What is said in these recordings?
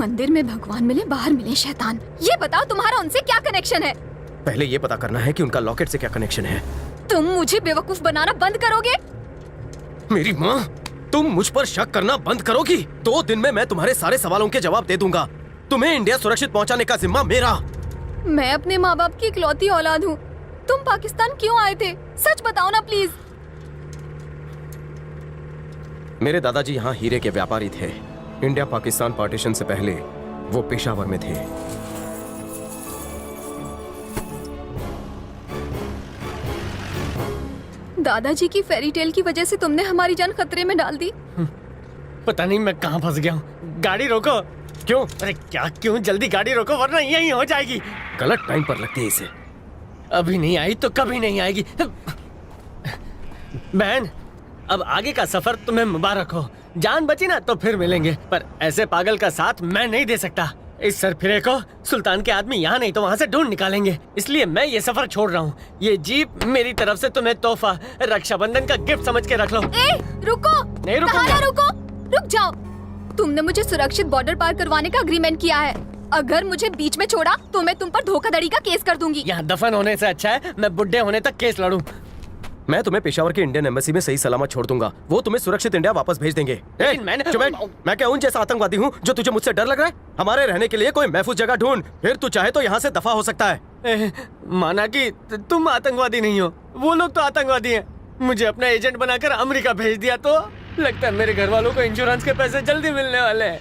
मंदिर में भगवान मिले, बाहर मिले शैतान। ये बताओ तुम्हारा उनसे क्या कनेक्शन है? पहले ये पता करना है कि उनका लॉकेट से क्या कनेक्शन है। तुम मुझे बेवकूफ बनाना बंद करोगे? मेरी माँ, तुम मुझ पर शक करना बंद करोगी? 2 दिन में मैं तुम्हारे सारे सवालों के जवाब दे दूंगा। तुम्हें इंडिया सुरक्षित पहुंचाने का जिम्मा मेरा। मैं अपने माँ बाप की इकलौती औलाद हूँ। तुम पाकिस्तान क्यों आए थे? सच बताओ ना प्लीज। मेरे दादाजी यहाँ हीरे के व्यापारी थे। इंडिया पाकिस्तान पार्टीशन से पहले वो पेशावर में थे। दादाजी की फेरी टेल की वजह से तुमने हमारी जान खतरे में डाल दी। पता नहीं मैं कहाँ फंस गया हूँ। गाड़ी रोको। क्यों? अरे क्या क्यों? जल्दी गाड़ी रोको वरना यहीं हो जाएगी। गलत टाइम पर लगती है इसे। अभी नहीं आई तो कभी नहीं आएगी। बहन, अब आगे का सफर तुम्हें मुबारक हो। जान बची ना तो फिर मिलेंगे, पर ऐसे पागल का साथ मैं नहीं दे सकता। इस सरफिरे को सुल्तान के आदमी यहाँ नहीं तो वहाँ से ढूंढ निकालेंगे, इसलिए मैं ये सफर छोड़ रहा हूँ। ये जीप मेरी तरफ से तुम्हें तोहफा, रक्षाबंधन का गिफ्ट समझ के रख लो। ए, रुको। नहीं रुकूंगा। कहाँ रुको? रुक जाओ। तुमने मुझे सुरक्षित बॉर्डर पार करवाने का एग्रीमेंट किया है। अगर मुझे बीच में छोड़ा तो मैं तुम पर धोखाधड़ी का केस कर दूंगी। यहाँ दफन होने से अच्छा है मैं बुढ़े होने तक केस लड़ूं। मैं तुम्हें पेशावर के इंडियन एम्बेसी में सही सलामत छोड़ दूंगा। वो तुम्हें सुरक्षित इंडिया वापस भेज देंगे। मैं क्या उन जैसा आतंकवादी हूँ जो तुझे मुझसे डर लग रहा है? हमारे रहने के लिए कोई महफूज जगह ढूंढ, फिर तू चाहे तो यहाँ से दफा हो सकता है। माना कि तुम आतंकवादी नहीं हो, वो लोग तो आतंकवादी हैं। मुझे अपना एजेंट बनाकर अमेरिका भेज दिया तो लगता है मेरे घर वालों को इंश्योरेंस के पैसे जल्दी मिलने वाले हैं।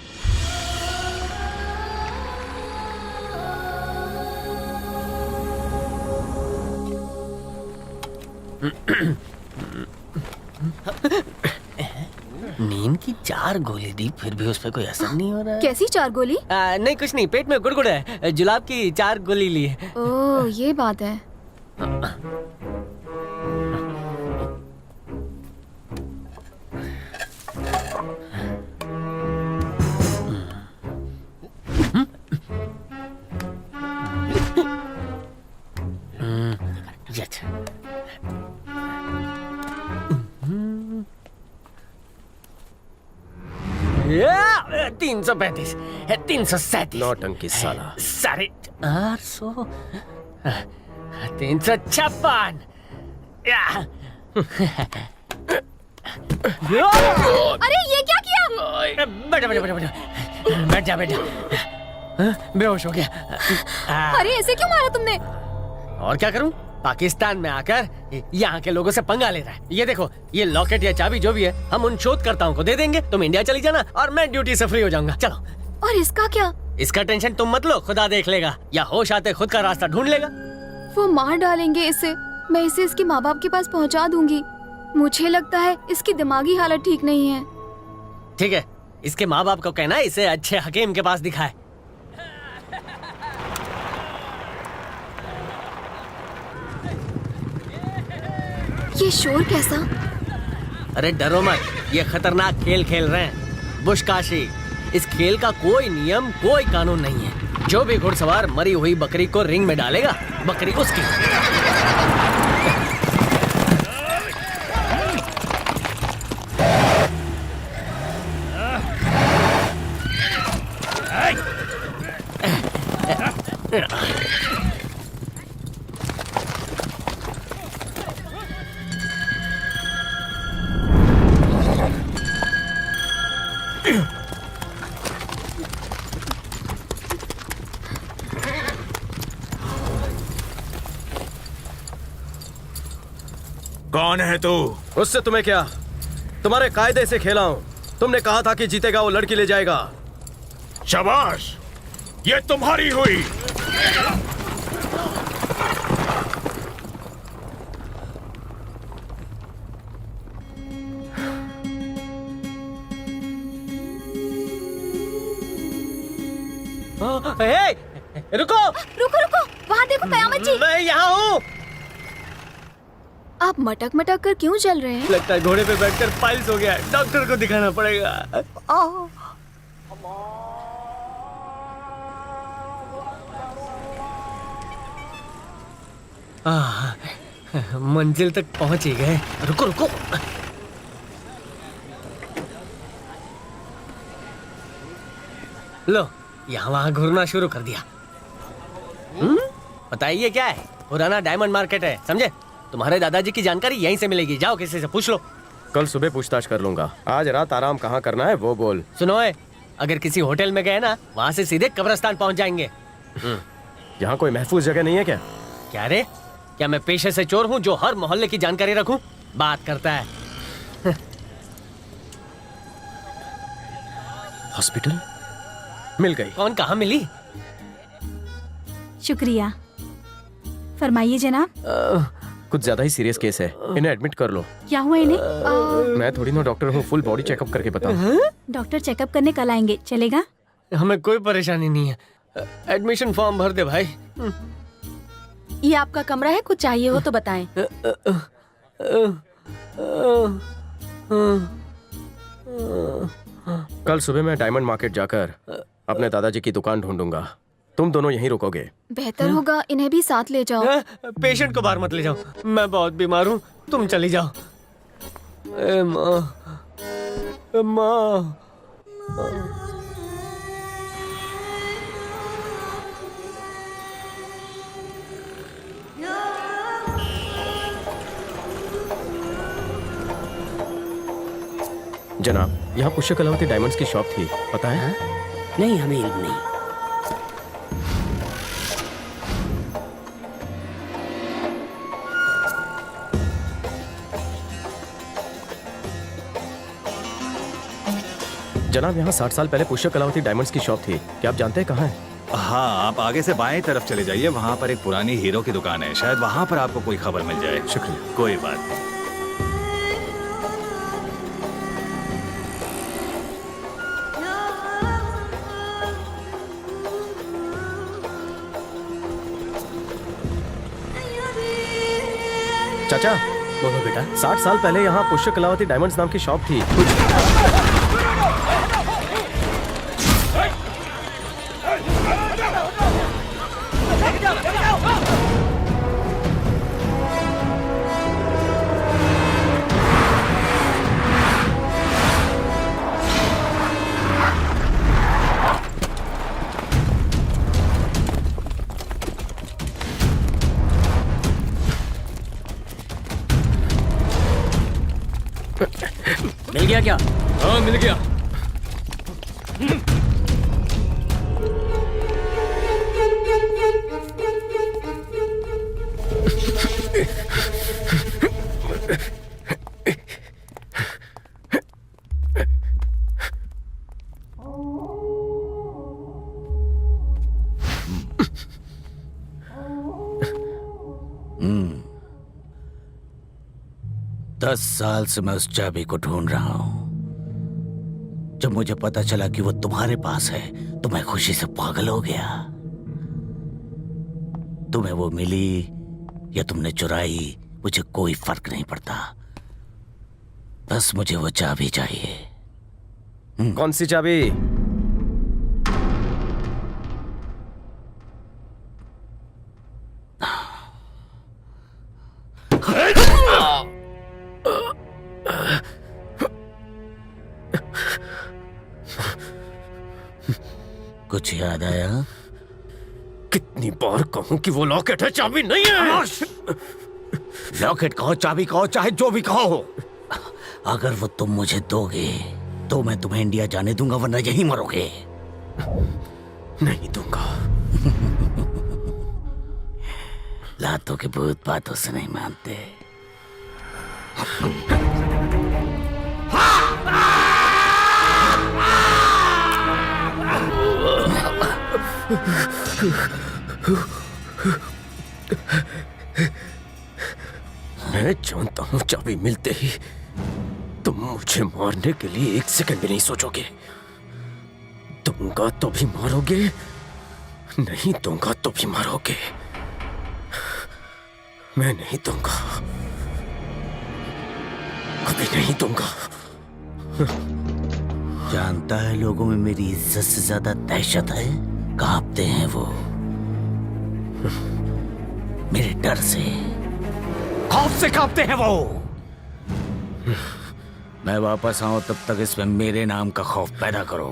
नींद की 4 गोली दी फिर भी उस पर कोई असर नहीं हो रहा है। कैसी 4 गोली? नहीं कुछ नहीं, पेट में गुड़गुड़ है। जुलाब की 4 गोली ली है। ओह, ये बात है। अच्छा। 335, 337, नौटंकी साला। 850, 356। अरे ये क्या किया? बैठा बैठा बैठा बैठा, बैठ जा बैठ जा। बेहोश हो गया। अरे ऐसे क्यों मारा तुमने? और क्या करूं? पाकिस्तान में आकर यहाँ के लोगों से पंगा ले रहा है। ये देखो, ये लॉकेट या चाबी जो भी है हम उन शोधकर्ताओं को दे देंगे। तुम इंडिया चली जाना और मैं ड्यूटी से फ्री हो जाऊंगा। चलो। और इसका क्या? इसका टेंशन तुम मत लो, खुदा देख लेगा, या होश आते खुद का रास्ता ढूंढ लेगा। वो मार डालेंगे इसे। मैं इसे इसके माँ बाप के पास पहुँचा दूंगी। मुझे लगता है इसकी दिमागी हालत ठीक नहीं है। ठीक है, इसके माँ बाप को कहना इसे अच्छे हकीम के पास दिखाए। ये शोर कैसा? अरे डरो मत, ये खतरनाक खेल खेल रहे हैं बुशकाशी। इस खेल का कोई नियम, कोई कानून नहीं है। जो भी घुड़सवार मरी हुई बकरी को रिंग में डालेगा, बकरी उसकी। कौन है तू? उससे तुम्हें क्या? तुम्हारे कायदे से खेला हूं। तुमने कहा था कि जीतेगा वो लड़की ले जाएगा। शाबाश, ये तुम्हारी हुई। रुको रुको रुको, वहाँ देखो कयामत जी। मैं यहाँ हूँ। आप मटक मटक कर क्यों चल रहे हैं? लगता है घोड़े पे बैठकर पाइल्स हो गया, डॉक्टर को दिखाना पड़ेगा। मंजिल तक पहुंच ही गए। रुको रुको, लो यहाँ वहाँ घूरना शुरू कर दिया। बताइए क्या है? पुराना डायमंड मार्केट है, समझे? तुम्हारे दादाजी की जानकारी यहीं से मिलेगी, जाओ किसी से पूछ लो। कल सुबह पूछताछ कर लूंगा। आज रात आराम कहाँ करना है वो बोल। सुनो है, अगर किसी होटल में गए ना, वहाँ से सीधे कब्रिस्तान पहुँच जाएंगे। यहाँ कोई महफूज जगह नहीं है क्या? क्या रे, क्या मैं पेशे से चोर हूँ जो हर मोहल्ले की जानकारी रखूं? बात करता है। हॉस्पिटल मिल गई। कौन, कहाँ मिली? शुक्रिया। फरमाइए जनाब। कुछ ज्यादा ही सीरियस केस है, इन्हें एडमिट कर लो। क्या हुआ इन्हें? मैं थोड़ी ना डॉक्टर हूँ, फुल बॉडी चेकअप करके बताऊँ। डॉक्टर चेकअप करने कल आएंगे, चलेगा? हमें कोई परेशानी नहीं है। एडमिशन फॉर्म भर दे भाई। ये आपका कमरा है, कुछ चाहिए हो तो बताएं। कल सुबह मैं डायमंड मार्केट जाकर अपने दादाजी की दुकान ढूंढूंगा। तुम दोनों यहीं रुकोगे। बेहतर होगा इन्हें भी साथ ले जाओ। पेशेंट को बाहर मत ले जाओ, मैं बहुत बीमार हूँ, तुम चली जाओ। ए माँ, माँ। जनाब, यहाँ पुष्य कलावती डायमंड्स की शॉप थी, पता है? नहीं, हमें इल्म नहीं। जनाब, यहाँ 60 साल पहले पुष्य कलावती डायमंड्स की शॉप थी। क्या आप जानते हैं कहाँ है? हाँ, आप आगे से बाएं तरफ चले जाइए, वहाँ पर एक पुरानी हीरो की दुकान है, शायद वहाँ पर आपको कोई खबर मिल जाए। शुक्रिया। कोई बात नहीं। चाचा, बोलो बेटा। 60 साल पहले यहाँ पुष्य कलावती डायमंड्स नाम की शॉप थी। मिल गया क्या? हाँ, मिल गया। दस साल से मैं उस चाबी को ढूंढ रहा हूं। जब मुझे पता चला कि वो तुम्हारे पास है तो मैं खुशी से पागल हो गया। तुम्हें वो मिली या तुमने चुराई, मुझे कोई फर्क नहीं पड़ता, बस मुझे वो चाबी चाहिए। कौन सी चाबी? कुछ याद आया? कितनी बार कहूं कि वो लॉकेट है, चाबी नहीं है। लॉकेट कहो, चाबी कहो, चाहे जो भी कहो, अगर वो तुम मुझे दोगे तो मैं तुम्हें इंडिया जाने दूंगा, वरना यहीं मरोगे। नहीं दूंगा। लातों के भूत बातों से नहीं मानते। मैं जानता हूं चाबी मिलते ही तुम मुझे मारने के लिए एक सेकंड भी नहीं सोचोगे। दूंगा तो भी मारोगे, नहीं दूंगा तो भी मारोगे। मैं नहीं दूंगा, कभी नहीं दूंगा। जानता है लोगों में मेरी इज्जत से ज्यादा दहशत है, कांपते हैं वो मेरे डर से, खौफ से कांपते हैं वो। मैं वापस आऊं तब तक इसमें मेरे नाम का खौफ पैदा करो।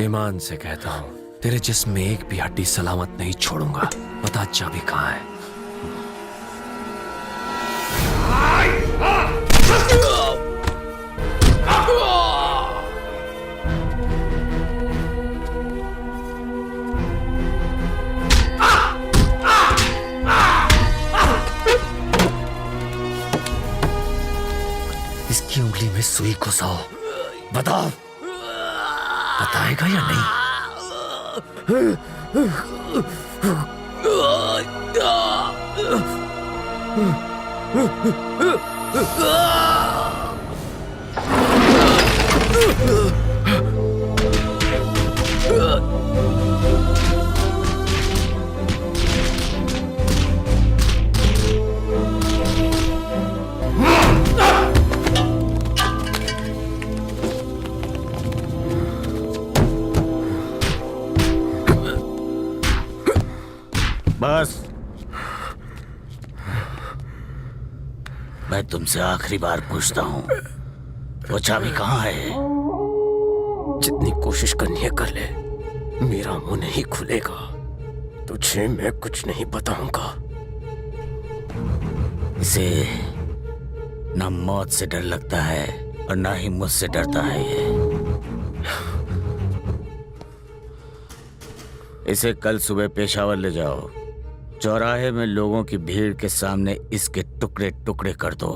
ईमान से कहता हूँ तेरे जिस्म में एक भी हड्डी सलामत नहीं छोड़ूंगा। बता चाबी कहाँ है? इसकी उंगली में सुई घुसाओ। बताओ, बताएगा या नहीं? बस मैं तुमसे आखिरी बार पूछता हूँ, वो चाबी कहाँ है? जितनी कोशिश करनी है कर ले, मेरा मुंह नहीं खुलेगा। तुझे मैं कुछ नहीं बताऊंगा। इसे ना मौत से डर लगता है और ना ही मुझसे डरता है ये। इसे कल सुबह पेशावर ले जाओ। चौराहे में लोगों की भीड़ के सामने इसके टुकड़े टुकड़े कर दो।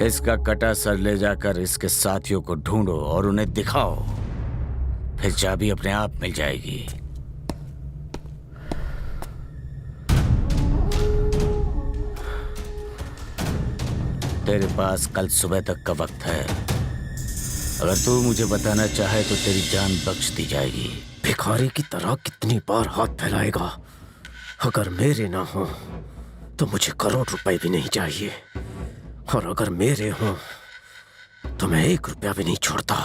इसका कटा सर ले जाकर इसके साथियों को ढूंढो और उन्हें दिखाओ, फिर चाबी अपने आप मिल जाएगी। तेरे पास कल सुबह तक का वक्त है। अगर तू मुझे बताना चाहे तो तेरी जान बख्श दी जाएगी। भिखारी की तरह कितनी बार हाथ फैलाएगा? अगर मेरे ना हो तो मुझे करोड़ रुपए भी नहीं चाहिए, और अगर मेरे हो तो मैं 1 रुपया भी नहीं छोड़ता।